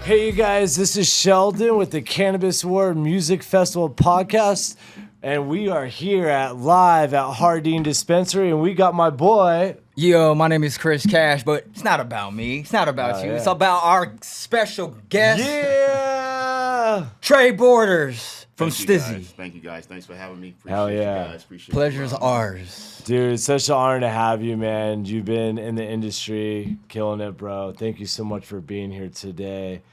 Hey, you guys, this is Sheldon with the Cannabis World Music Festival podcast, and we are here live at Hardin Dispensary, and we got my boy. Yo, my name is Chris Cash, but it's not about me. It's not about you. Yeah. It's about our special guest, Tre Borders From Stiiizy. Thank you guys. Thanks for having me. Appreciate Hell yeah. you guys. Appreciate Pleasure's ours. Dude, it's such an honor to have you, man. You've been in the industry, killing it, bro. Thank you so much for being here today.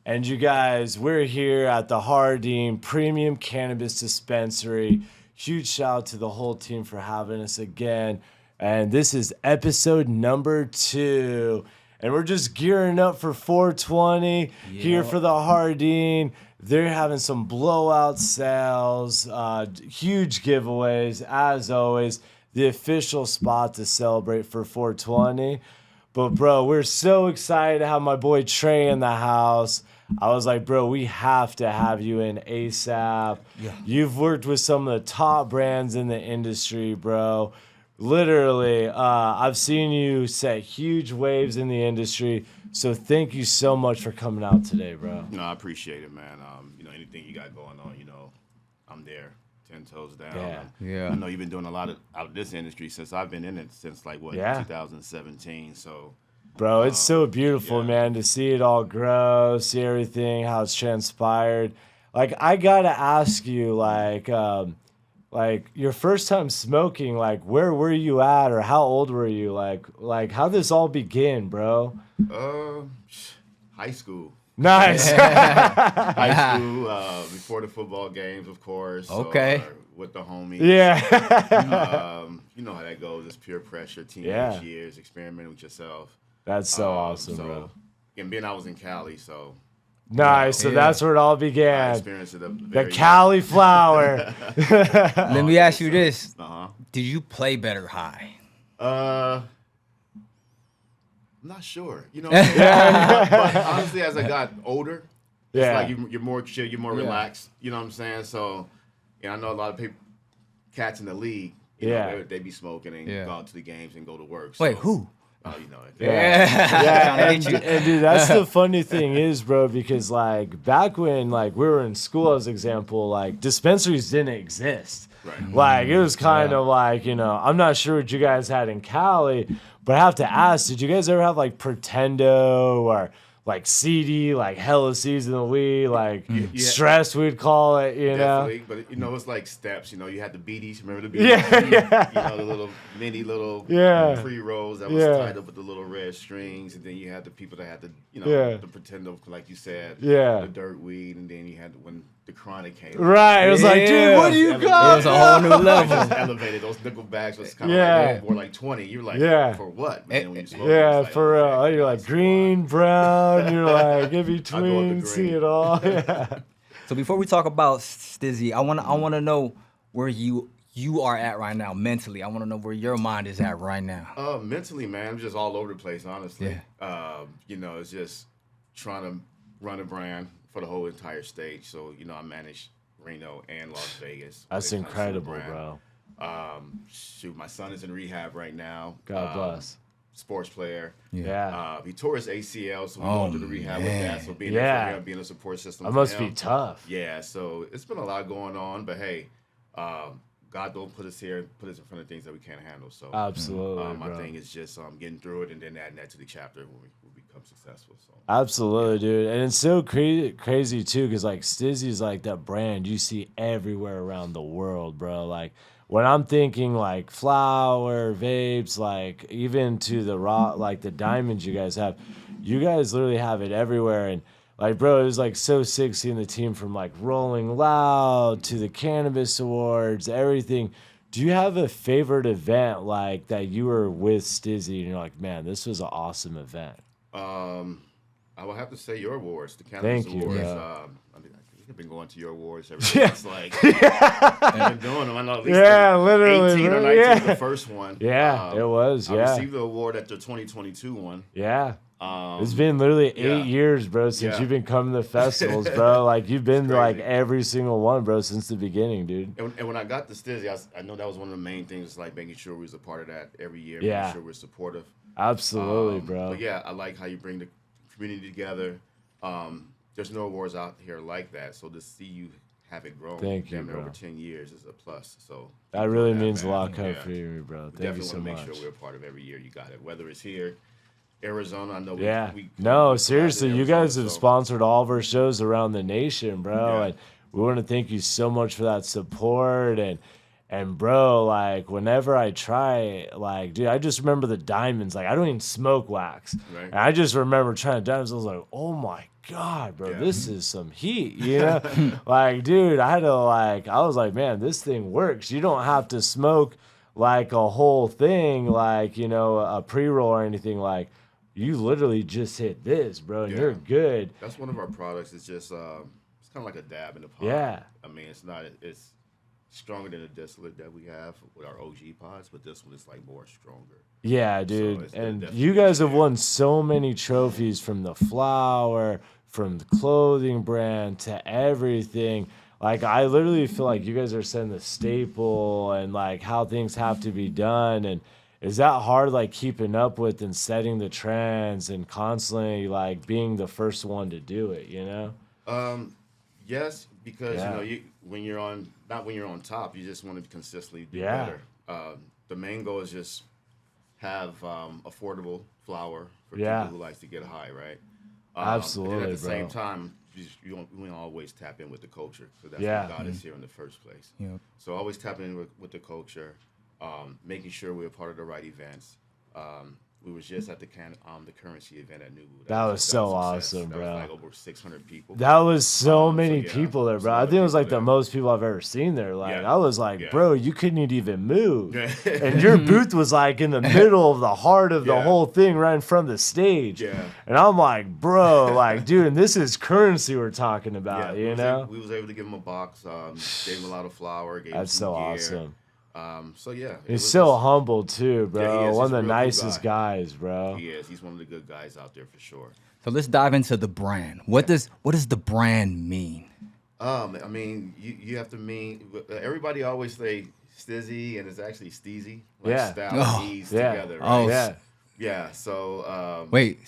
And you guys, we're here at the Hardin Premium Cannabis Dispensary. Huge shout out to the whole team for having us again. And this is episode number 2. And we're just gearing up for 420 here for the Hardin. They're having some blowout sales, huge giveaways, as always. The official spot to celebrate for 420. But, bro, we're so excited to have my boy Tre in the house. I was like, bro, we have to have you in ASAP. Yeah. You've worked with some of the top brands in the industry, bro. Literally, I've seen you set huge waves in the industry. So thank you so much for coming out today, bro. No, I appreciate it, man. Anything you got going on, I'm there, 10 toes down. Yeah. I know you've been doing a lot out of this industry since I've been in it since 2017. So, bro, it's so beautiful, man, to see it all grow, see everything, how it's transpired. Like, I gotta ask you, like your first time smoking, like, where were you at, or how old were you? Like how this all begin, bro? High school. Nice. High school, before the football games, of course. Okay. Or with the homies. Yeah. You know how that goes. It's peer pressure, teenage years, experimenting with yourself. That's so awesome, bro. And being I was in Cali, so. Nice. So that's where it all began. Experience of the Cali flower. Let me ask you this. Uh-huh. Did you play better high? I'm not sure. But honestly, as I got older, it's like you're more chill, you're more relaxed. You know what I'm saying? So, I know a lot of people, cats in the league, they be smoking and go out to the games and go to work. So, Wait, who? Oh, you know it. And dude, that's the funny thing is, bro, because like back when like we were in school, as example, like dispensaries didn't exist. Right. Like it was kind of like, I'm not sure what you guys had in Cali, but I have to ask, did you guys ever have like Pretendo or like CD, like hella season of weed, like stress, we'd call it, Definitely, but it's like steps. You had the BDs. Remember the BDs? The little mini pre-rolls that was tied up with the little red strings, and then you had the people that had the the Pretendo, like you said, the dirt weed, and then you had when the chronic came. Right, it was like, dude, what do you got? It was a whole new level. Just elevated. Those nickel bags was kind of like more like 20. You're like, for what? Man, when you smoke, like, for real. You're like green, brown. You're like in between, see it all. Yeah. So before we talk about Stiiizy, I wanna know where you are at right now mentally. I wanna know where your mind is at right now. Mentally, man, I'm just all over the place. Honestly, it's just trying to run a brand for the whole entire state. So, I manage Reno and Las Vegas. That's incredible, bro. My son is in rehab right now. God bless. Sports player. Yeah. He tore his ACL, so we're going through the rehab with that. So being there for him, being a support system. That must be tough. Yeah, so it's been a lot going on, but hey, God don't put us here, put us in front of things that we can't handle. So absolutely, my thing is just getting through it and then adding that to the chapter when we become successful. So absolutely, dude, and it's so crazy too, because like Stiiizy is like that brand you see everywhere around the world, bro. Like when I'm thinking like flower, vapes, like even to the raw, like the diamonds you guys have, you guys literally have it everywhere. And like, bro, it was like so sick seeing the team from like Rolling Loud to the Cannabis Awards, everything. Do you have a favorite event like that you were with Stiiizy and you're like, man, this was an awesome event? I will have to say your awards, the Cannabis Awards. I've been going to your awards ever since. Like, I've been doing them. I know at least literally, 18 or 19 was the first one. Yeah, it was. I received the award at the 2022 one. Yeah. It's been literally 8 years, bro, since you've been coming to festivals, bro. Like, you've been to, like, every single one, bro, since the beginning, dude. And when I got to Stiiizy, I know that was one of the main things, like making sure we was a part of that every year, making sure we're supportive. Absolutely, bro. But, yeah, I like how you bring the community together, There's no awards out here like that. So to see you have it grown over 10 years is a plus. So that really means a lot coming for you, bro. Thank you so much. Definitely want to make sure we're a part of every year you got it. Whether it's here, Arizona, I know no, seriously, you guys have sponsored all of our shows around the nation, bro. And we want to thank you so much for that support. And bro, like whenever I try, like, dude, I just remember the diamonds. Like I don't even smoke wax. Right. And I just remember trying diamonds. I was like, oh my God, bro, this is some heat, you know? Like, dude, I was like, man, this thing works. You don't have to smoke like a whole thing, like, you know, a pre-roll or anything. Like, you literally just hit this, bro, and you're good. That's one of our products. It's just, it's kind of like a dab in the pod. Yeah. I mean, it's stronger than the distillate that we have with our OG pods, but this one is like more stronger. Yeah, dude. So and you guys have won so many trophies from the flower, from the clothing brand to everything. Like, I literally feel like you guys are setting the staple and like how things have to be done. And is that hard, like keeping up with and setting the trends and constantly like being the first one to do it, you know? Yes, because you know, when you're on top, you just want to consistently do better. The main goal is just have affordable flour for people who likes to get high, right? Absolutely, and at the bro. same time, we don't always tap in with the culture, because that's what got us here in the first place. Yep. So always tap in with the culture, making sure we're part of the right events. We was just at the currency event at New. That was so awesome, bro. That was like over 600 people. That was so many people there, bro. I think it was like the most people I've ever seen there. Like I was like, bro, you couldn't even move, and your booth was like in the middle of the heart of the whole thing, right in front of the stage. Yeah. And I'm like, bro, like, dude, and this is currency we're talking about, you know? We was able to give him a box, gave him a lot of flour, gave him That's some so gear. awesome. So yeah, he's so humble too, bro. Yeah, one of the nicest guys, bro. He is. He's one of the good guys out there for sure. So let's dive into the brand. What does the brand mean? I mean, you have to mean. Everybody always say Stiiizy, and it's actually Stiiizy. Like style and ease together. Right? Oh yeah. So wait,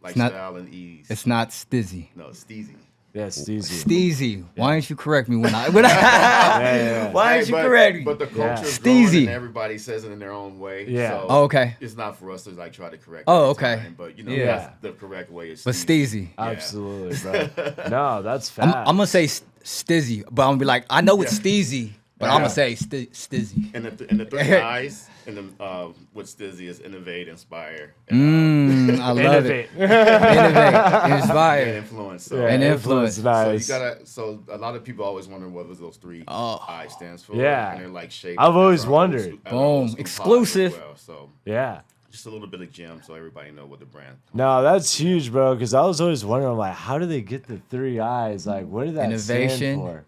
like style and ease. It's not Stiiizy. No, Stiiizy. Yeah, Stiiizy. Stiiizy. Why didn't you correct me when I? Why didn't you correct me? But the culture's Stiiizy. and everybody says it in their own way. Yeah. So okay. It's not for us to like try to correct. Oh, okay. Time, but you know, that's the correct way. Is but Stiiizy. Absolutely, bro. No, that's fast. I'm gonna say Stiiizy, but I'm gonna be like, I know it's Stiiizy, but I'm gonna say Stiiizy. And the three eyes and the with Stiiizy is innovate, inspire. I love it. Innovate, inspire, and influence. So, and influence. Nice. So a lot of people always wonder what those three eyes stands for. Yeah. And they're like shaped. I've always wondered. Boom. Exclusive. Well, so yeah. Just a little bit of gem, so everybody know what the brand. No, that's huge, bro. Because I was always wondering, like, how do they get the three eyes? Like, what did that Innovation, stand for?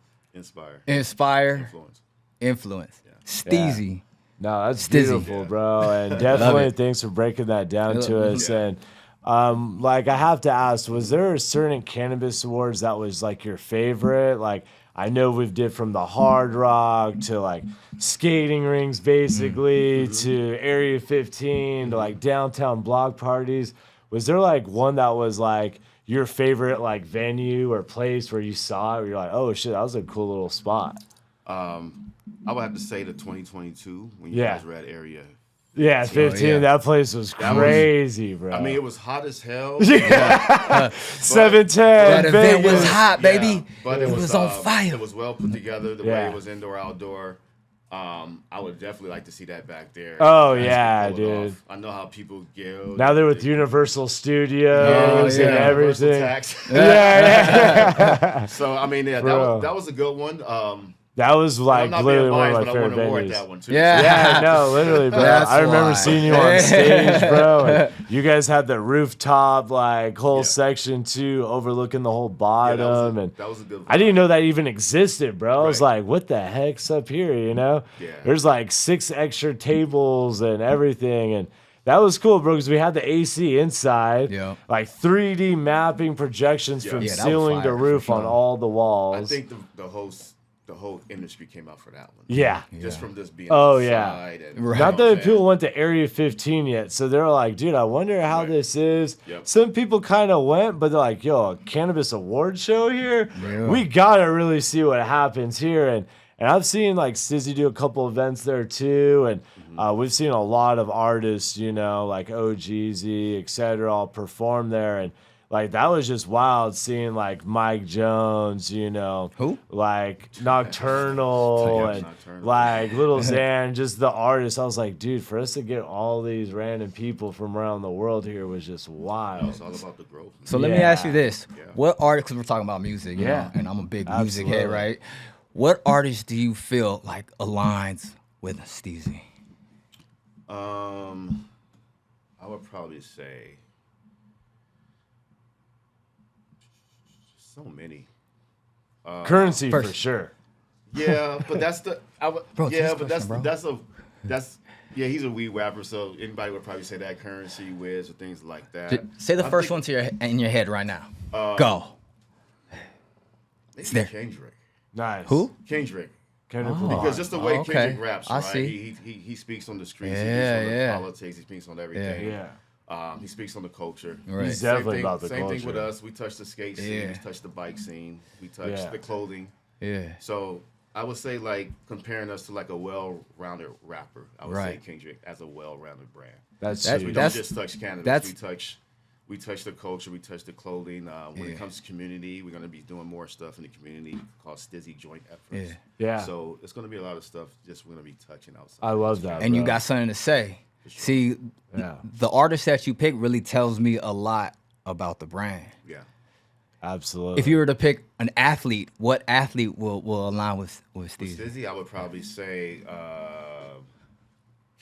Inspire, influence. Yeah. Stiiizy. Yeah. No, that's beautiful, bro. And definitely thanks for breaking that down to us. And like, I have to ask, was there a certain cannabis awards that was like your favorite? Like, I know we've did from the Hard Rock to like skating rings, basically, to Area 15 to like downtown block parties. Was there like one that was like your favorite like venue or place where you saw it where you're like, oh shit, that was a cool little spot? I would have to say the 2022 when you guys were at Area. Yeah, 15. That place was crazy, bro. I mean, it was hot as hell. 710. That event was hot, baby. Yeah, but it was on fire. It was well put together. The way it was indoor, outdoor. I would definitely like to see that back there. Oh, yeah, dude. I know how people get. Now they're with Universal Studios and everything. So, I mean, that was a good one. That was like literally one of my favorite venues. That one too. Yeah, no, literally, bro. I remember seeing you on stage, bro. And you guys had the rooftop, like whole section too, overlooking the whole bottom. That was a good one. I didn't know that even existed, bro. I was like, what the heck's up here, you know? Yeah. There's like 6 extra tables and everything. And that was cool, bro, because we had the AC inside. Yeah. Like 3D mapping projections from ceiling to roof on all the walls. I think the host the whole industry came out for that one. Yeah. Just from this being outside. And, right. Not that people went to Area 15 yet, so they're like, dude, I wonder how this is. Yep. Some people kind of went, but they're like, yo, a cannabis award show here? Yeah. We got to really see what happens here. And I've seen like Stiiizy do a couple events there too, and we've seen a lot of artists, you know, like OGZ, et cetera, all perform there. And like, that was just wild seeing like Mike Jones, you know. Who? Like Nocturnal and like Little Xan, just the artists. I was like, dude, for us to get all these random people from around the world here was just wild. It's all about the growth. So let me ask you this. What artist, because we're talking about music, you know, and I'm a big music head, right? What artist do you feel like aligns with Stiiizy? I would probably say so many. Currency for sure. Yeah, but that's the Bro, yeah, but question, that's yeah, he's a weed rapper, so anybody would probably say that Currency, Wiz, or things like that. Say the first one in your head right now. Go. It's there. Kendrick. Nice. Who? Kendrick. Kendrick Because just the way okay. Kendrick raps, I right? see. He speaks on the streets, Yeah, he speaks on yeah. the politics, he speaks on everything. Yeah. He speaks on the culture. Right. He's definitely about the same culture. thing with us. We touch the skate scene, Yeah. we touch the bike scene, we touch the clothing. Yeah. So I would say, like, comparing us to like a well-rounded rapper, I would say Kendrick as a well-rounded brand. That's We huge. don't just touch cannabis. We touch the culture. We touch the clothing. When it comes to community, we're going to be doing more stuff in the community called Stiiizy Joint Efforts. Yeah. So it's going to be a lot of stuff just we're going to be touching outside. I love that. And you bro. got something to say. Sure. See, the artist that you pick really tells me a lot about the brand. Yeah. Absolutely. If you were to pick an athlete, what athlete will align with Stiiizy? Stiiizy, I would probably say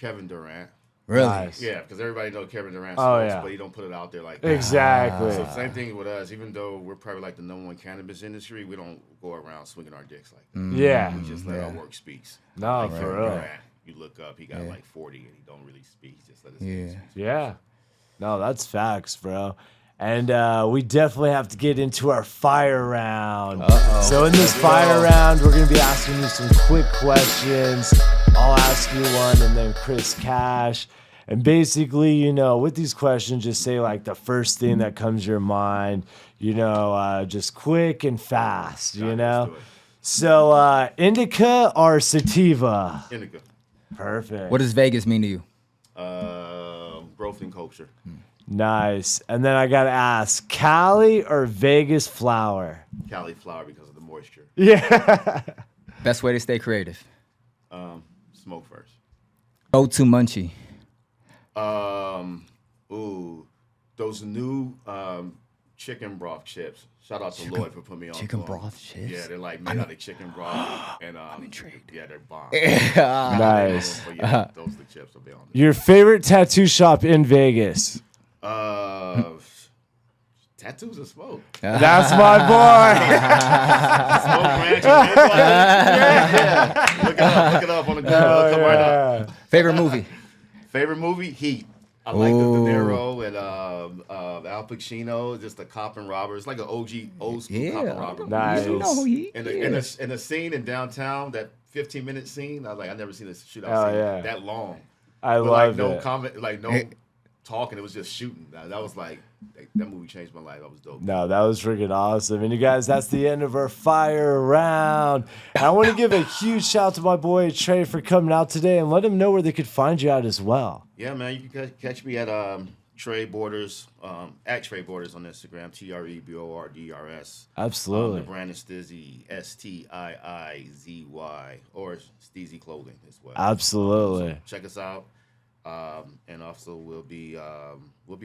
Kevin Durant. Really? Nice. Yeah, because everybody knows Kevin Durant Oh, smokes, but he don't put it out there like that. Exactly. So same thing with us. Even though we're probably like the #1 cannabis industry, we don't go around swinging our dicks like that. Yeah. We just let our work speaks. No, Like for Kevin real. Durant, you look up, he got like 40 and he don't really speak. He just let his name speak. Yeah. No, that's facts, bro. And we definitely have to get into our fire round. So in this fire round, we're going to be asking you some quick questions. I'll ask you one and then Chris Cash. And basically, you know, with these questions, just say like the first thing that comes to your mind, you know, just quick and fast, you know? So indica or sativa? Indica. Perfect. What does Vegas mean to you? Growth and culture. Nice. And then I got to ask, Cali or Vegas flower? Cali flower because of the moisture. Yeah. Best way to stay creative? Smoke first. Go-to munchie. Those new chicken broth chips. Shout out to Lloyd for putting me on. Chicken broth chips? Yeah, they're like made out of chicken broth, and I'm intrigued. Yeah, they're bomb. Nice. But yeah, those are the chips will be on. Your favorite tattoo shop in Vegas? Tattoos or smoke? That's my Smoke ranch. Yeah. Look it up on the Google. It'll come right up. boy. Favorite movie? Favorite movie? Heat. I like the De Niro and Al Pacino, just the cop and robber. It's like an old school cop and robber. Nice. You know who he And is. the scene in downtown, that 15-minute scene, I never seen a shootout scene that long. I But love no it. comment, like no talking. It was just shooting. That was like that movie changed my life. That was dope. No, that was freaking awesome. And you guys, that's the end of our fire round. And I want to give a huge shout out to my boy Tre for coming out today and let him know where they could find you out as well. Yeah, man, you can catch me at Tre Borders, at Tre Borders on Instagram, TreBordrs. Absolutely. The brand is Stiiizy, Stiiizy, or Stiiizy Clothing as well. Absolutely. So check us out, and also we'll be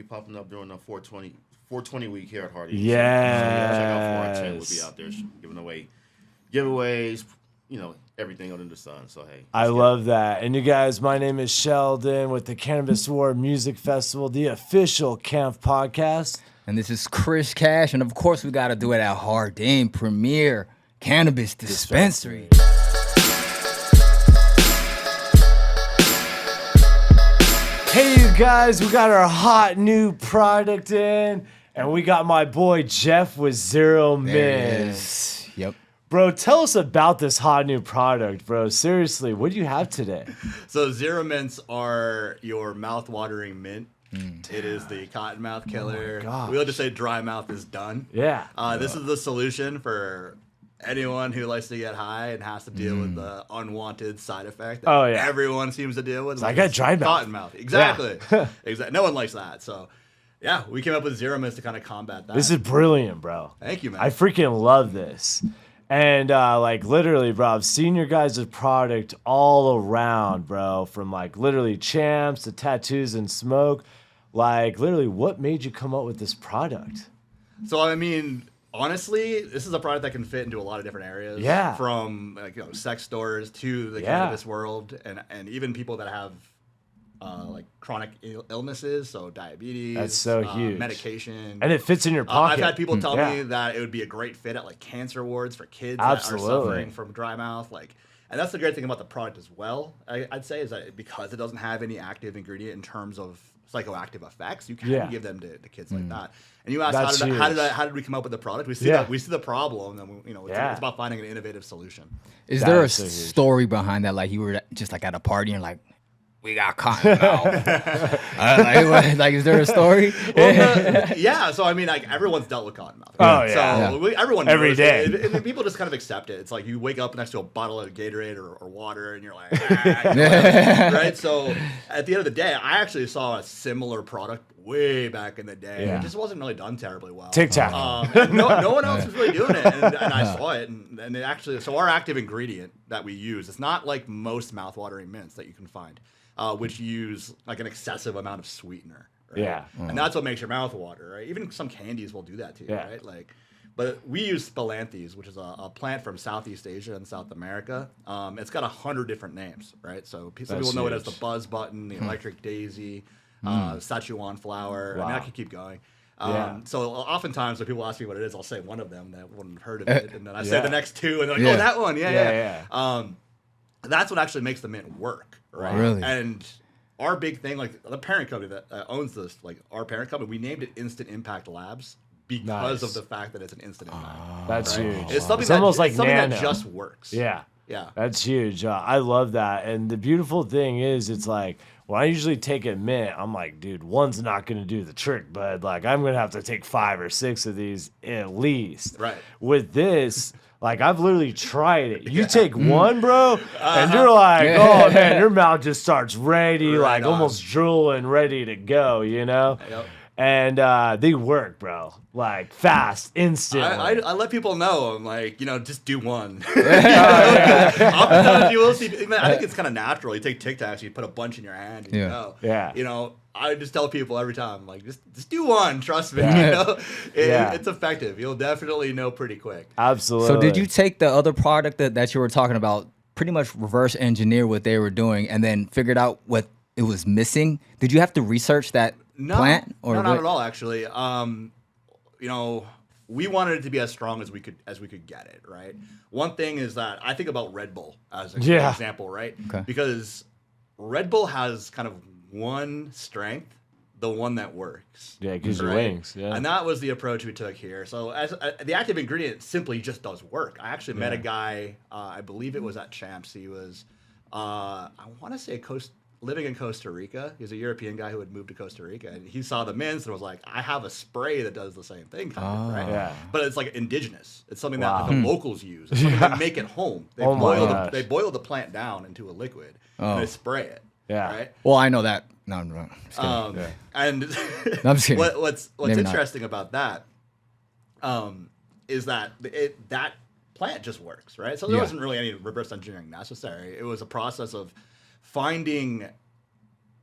popping up during the 420 week here at Hardy. Yes. So check out 410. We'll be out there giving away giveaways. You know, everything under the sun. So, hey. I love that. And you guys, my name is Sheldon with the Cannabis World Music Festival, the official Camf podcast. And this is Chris Cash. And of course, we got to do it at Hardin Premier Cannabis Dispensary. Hey, you guys, we got our hot new product in, and we got my boy Jeff with Zeromints. Yep. Bro, tell us about this hot new product, bro. Seriously, what do you have today? So Zeromints are your mouth-watering mint. It is the cottonmouth killer. We like to say dry mouth is done. Yeah. This is the solution for anyone who likes to get high and has to deal with the unwanted side effect that everyone seems to deal with. I got dry mouth. Cottonmouth. Exactly. Yeah. Exactly. No one likes that. So, yeah, we came up with Zeromints to kind of combat that. This is brilliant, bro. Thank you, man. I freaking love this. And like literally, bro, I've seen your guys' product all around, bro. From like literally champs to tattoos and smoke. Like literally, what made you come up with this product? So I mean, honestly, this is a product that can fit into a lot of different areas. Yeah. From like sex stores to the cannabis world, and even people that have like chronic illnesses, so diabetes. That's so huge. Medication. And it fits in your pocket. I've had people tell me that it would be a great fit at like cancer wards for kids that are suffering from dry mouth. And that's the great thing about the product as well, I'd say, is that because it doesn't have any active ingredient in terms of psychoactive effects, you can give them to kids like that. And you asked, how did we come up with the product? We see the problem, and it's about finding an innovative solution. Is there a story behind that? Like you were just like at a party and like, we got cotton mouth. Like, is there a story? Yeah. So I mean, like everyone's dealt with cotton mouth. Oh yeah. So everyone every day. And people just kind of accept it. It's like you wake up next to a bottle of Gatorade or water, and you're like, right. So at the end of the day, I actually saw a similar product way back in the day. It just wasn't really done terribly well. TikTok. No one else was really doing it, and I saw it, and it actually. So our active ingredient that we use, it's not like most mouthwatering mints that you can find. Which use like an excessive amount of sweetener. Right? Yeah. And that's what makes your mouth water, right? Even some candies will do that to you, right? But we use spilanthes, which is a plant from Southeast Asia and South America. It's got 100 different names, right? So some people know it as the buzz button, the electric daisy, Sichuan flower. I mean, I could keep going. So oftentimes when people ask me what it is, I'll say one of them that wouldn't have heard of it, and then I say the next two, and they're like, oh, that one, that's what actually makes the mint work, right? Really? And our big thing, like the parent company that owns this, like our parent company, we named it Instant Impact Labs because of the fact that it's an instant impact. That's huge. It's something that just works. Yeah. That's huge. I love that. And the beautiful thing is, it's like when I usually take a mint, I'm like, dude, one's not going to do the trick, but like I'm going to have to take 5 or 6 of these at least. Right. With this. Like, I've literally tried it. You take one, bro, and you're like, oh, man, your mouth just starts ready, almost drooling, ready to go, you know? Yep. And they work, bro. Like, fast, instantly. I let people know. I'm like, just do one. Oftentimes you will see, I think it's kind of natural. You take Tic Tacs, you put a bunch in your hand, and I just tell people every time, like, just do one. Trust me. It's effective. You'll definitely know pretty quick. Absolutely. So did you take the other product that you were talking about, pretty much reverse engineer what they were doing, and then figured out what it was missing? Did you have to research that plant? Or not at all, actually. We wanted it to be as strong as we could get it, right? One thing is that I think about Red Bull as an example, right? Okay. Because Red Bull has kind of one strength, the one that works. Yeah, it gives you wings. Yeah. And that was the approach we took here. So the active ingredient simply just does work. I actually met a guy, I believe it was at Champs. He was, I want to say living in Costa Rica. He's a European guy who had moved to Costa Rica, and he saw the mints and was like, I have a spray that does the same thing, right? Yeah. But it's like indigenous. It's something that the locals use. It's something they make at home. They boil the plant down into a liquid and they spray it. Yeah. Right? Well, I know that. No, I'm wrong. And I'm just kidding. What's interesting about that is that that plant just works, right? So there wasn't really any reverse engineering necessary. It was a process of finding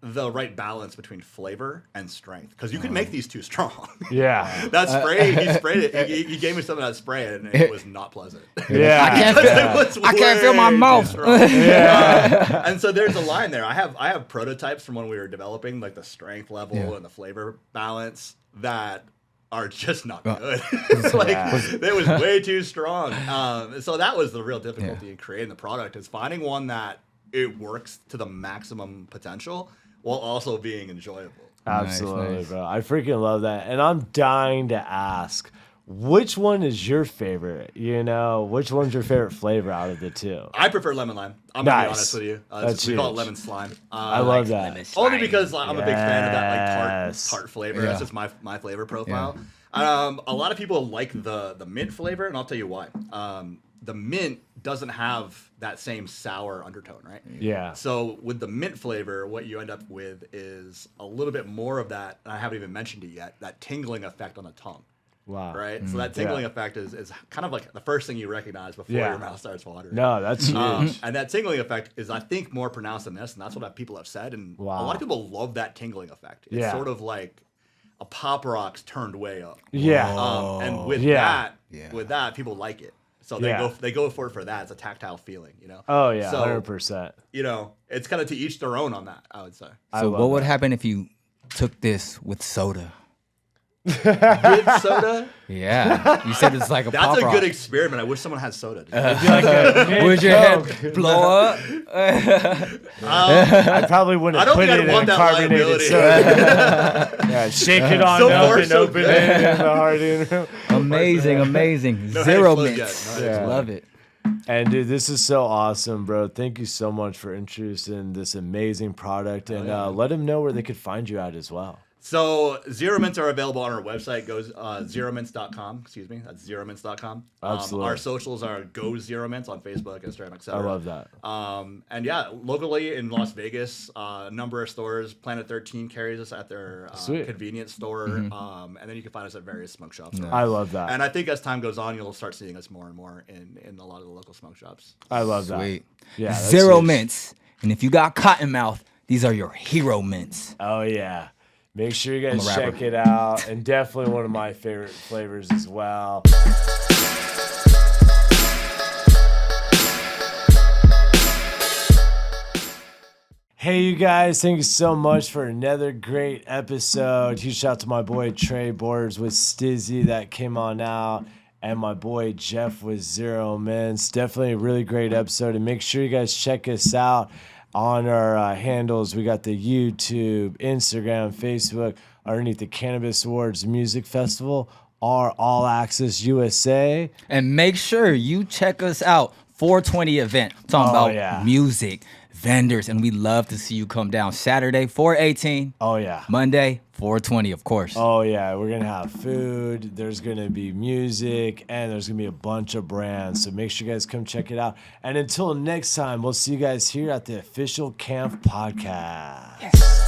the right balance between flavor and strength, because you could make these too strong. Yeah. That spray, he sprayed it. He gave me some of that spray, and it was not pleasant. Yeah. I can't feel my mouth. And so there's a line there. I have prototypes from when we were developing, like the strength level and the flavor balance that are just not good. It was way too strong. So that was the real difficulty in creating the product, is finding one that it works to the maximum potential while also being enjoyable. Absolutely, nice. Bro. I freaking love that. And I'm dying to ask, Which one is your favorite? You know, which one's your favorite flavor out of the two? I prefer lemon lime. I'm gonna be Nice. honest with you. That's we call it huge. lemon slime. I love that. Only because I'm a big fan of that Yes. tart flavor. Yeah. That's just my flavor profile. A lot of people like the mint flavor, and I'll tell you why. The mint doesn't have that same sour undertone, right? Yeah. So with the mint flavor, what you end up with is a little bit more of that, and I haven't even mentioned it yet, that tingling effect on the tongue. Wow. Right? So that tingling Yeah. effect is kind of like the first thing you recognize before Yeah. your mouth starts watering. No, that's huge. And that tingling effect is, I think, more pronounced than this, and that's what people have said. And Wow. a lot of people love that tingling effect. It's Yeah. sort of like a pop rocks turned way up. Yeah. And with Yeah. that, people like it. So they go for it for that. It's a tactile feeling, you know. Oh yeah, So 100%. you know, it's kind of to each their own on that. I would say. So what would happen if you took this with soda? With soda, Yeah, you said it's like a that's pop a rock. good experiment. I wish someone had soda. Would your head blow up? I probably wouldn't I don't put think it I'd in want that carbonated liability. soda. Yeah, shake it on So up far, and so open good. it in the Harding room. Amazing. No Zero head mints. explode yet. No head Love it. And dude, this is so awesome, bro. Thank you so much for introducing this amazing product, and let them know where they could find you at as well. So Zeromints are available on our website, zeromints.com. Excuse me, that's zeromints.com. Absolutely. Our socials are Go Zeromints on Facebook, Instagram, etc. I love that. And yeah, locally in Las Vegas, a number of stores. Planet 13 carries us at their Sweet. convenience store, and then you can find us at various smoke shops. I love that. And I think as time goes on, you'll start seeing us more and more in a lot of the local smoke shops. I love that. Sweet. Yeah, that's Zero huge. mints. And if you got cotton mouth, these are your hero mints. Oh yeah. Make sure you guys I'm a rapper. check it out, and definitely one of my favorite flavors as well. Hey, you guys, thank you so much for another great episode. Huge shout out to my boy Tre Borders with Stiiizy that came on out, and my boy Jeff with Zeromints. Definitely a really great episode, and make sure you guys check us out on our handles. We got the YouTube, Instagram, Facebook, underneath the Cannabis Awards Music Festival, our All Access USA. And make sure you check us out. 420 event. I'm talking about yeah. music, vendors, and we love to see you come down. Saturday, 418. Oh, yeah. Monday, 420, of course. Oh, yeah. We're going to have food. There's going to be music, and there's going to be a bunch of brands. So make sure you guys come check it out. And until next time, we'll see you guys here at the official Camf podcast. Yes.